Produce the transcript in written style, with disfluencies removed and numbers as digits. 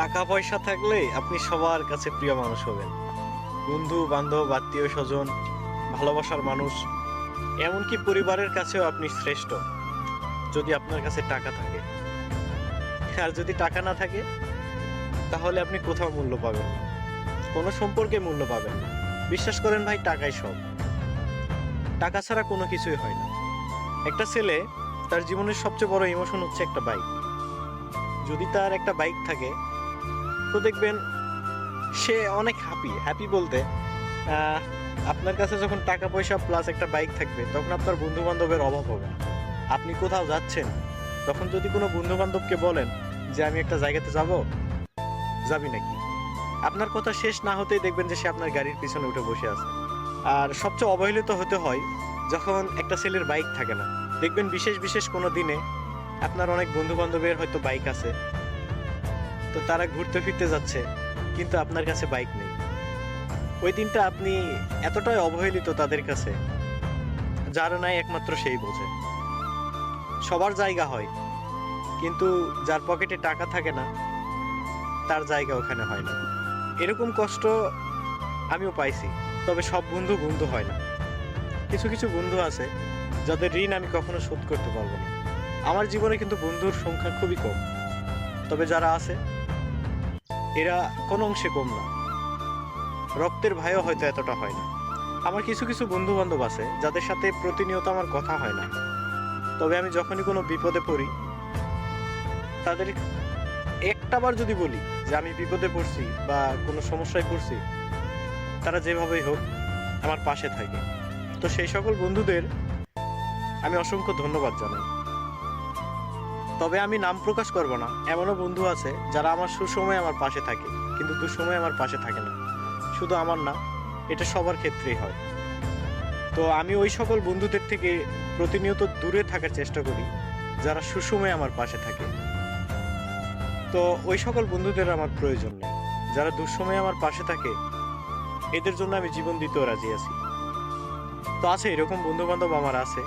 টাকা পয়সা থাকলে আপনি সবার কাছে প্রিয় মানুষ হবেন। বন্ধু বান্ধব, আত্মীয় স্বজন, ভালোবাসার মানুষ, এমনকি পরিবারের কাছেও আপনি শ্রেষ্ঠ যদি আপনার কাছে টাকা থাকে। আর যদি টাকা না থাকে তাহলে আপনি কোথাও মূল্য পাবেন না, কোনো সম্পর্কে মূল্য পাবেন না। বিশ্বাস করেন ভাই, টাকাই সব। টাকা ছাড়া কোনো কিছুই হয় না। একটা ছেলে, তার জীবনের সবচেয়ে বড় ইমোশন হচ্ছে একটা বাইক। যদি তার একটা বাইক থাকে তো দেখবেন সে অনেক হ্যাপি। হ্যাপি বলতে আহ, আপনার কাছে যখন টাকা পয়সা প্লাস একটা বাইক থাকবে তখন আপনার বন্ধু বান্ধবের অভাব হবে না। আপনি কোথাও যাচ্ছেন, তখন যদি কোনো বন্ধু বান্ধবকে বলেন যে আমি একটা জায়গাতে যাব, যাবি নাকি, আপনার কথা শেষ না হতেই দেখবেন যে সে আপনার গাড়ির পিছনে উঠে বসে আছে। আর সবচেয়ে অবহেলিত হতে হয় যখন একটা ছেলের বাইক থাকে না। দেখবেন বিশেষ বিশেষ কোনো দিনে আপনার অনেক বন্ধু বান্ধবের হয়তো বাইক আছে, তো তারা ঘুরতে ফিরতে যাচ্ছে কিন্তু আপনার কাছে বাইক নেই। ওই দিনটা আপনি এতটাই অবহেলিত তাদের কাছে, যার নাই একমাত্র সেই বোঝে। সবার জায়গা হয়, কিন্তু যার পকেটে টাকা থাকে না তার জায়গা ওখানে হয় না। এরকম কষ্ট আমিও পাইছি। তবে সব বন্ধু বন্ধু হয় না। কিছু কিছু বন্ধু আছে যাদের ঋণ আমি কখনো শোধ করতে পারবো না। আমার জীবনে কিন্তু বন্ধুর সংখ্যা খুবই কম, তবে যারা আছে এরা কোনো অংশে কম না। রক্তের ভাইও হয়তো এতটা হয় না। আমার কিছু কিছু বন্ধু বান্ধব আছে যাদের সাথে প্রতিনিয়ত আমার কথা হয় না, তবে আমি যখনই কোনো বিপদে পড়ি তাদের একটাবার যদি বলি যে আমি বিপদে পড়ছি বা কোনো সমস্যায় পড়ছি, তারা যেভাবেই হোক আমার পাশে থাকে। তো সেই সকল বন্ধুদের আমি অসংখ্য ধন্যবাদ জানাই। তবে আমি নাম প্রকাশ করব না। এমনও বন্ধু আছে যারা আমার সুসময়ে আমার পাশে থাকে কিন্তু দুঃসময়ে আমার পাশে থাকে না। শুধু আমার না, এটা সবার ক্ষেত্রেই হয়। তো আমি ওই সকল বন্ধুদের থেকে প্রতিনিয়ত দূরে থাকার চেষ্টা করি যারা সুসময়ে আমার পাশে থাকে। তো ওই সকল বন্ধুদের আমার প্রয়োজন নেই। যারা দুঃসময়ে আমার পাশে থাকে এদের জন্য আমি জীবন দিতেও রাজি আছি। তো আছে, এরকম বন্ধু বান্ধব আমার আছে।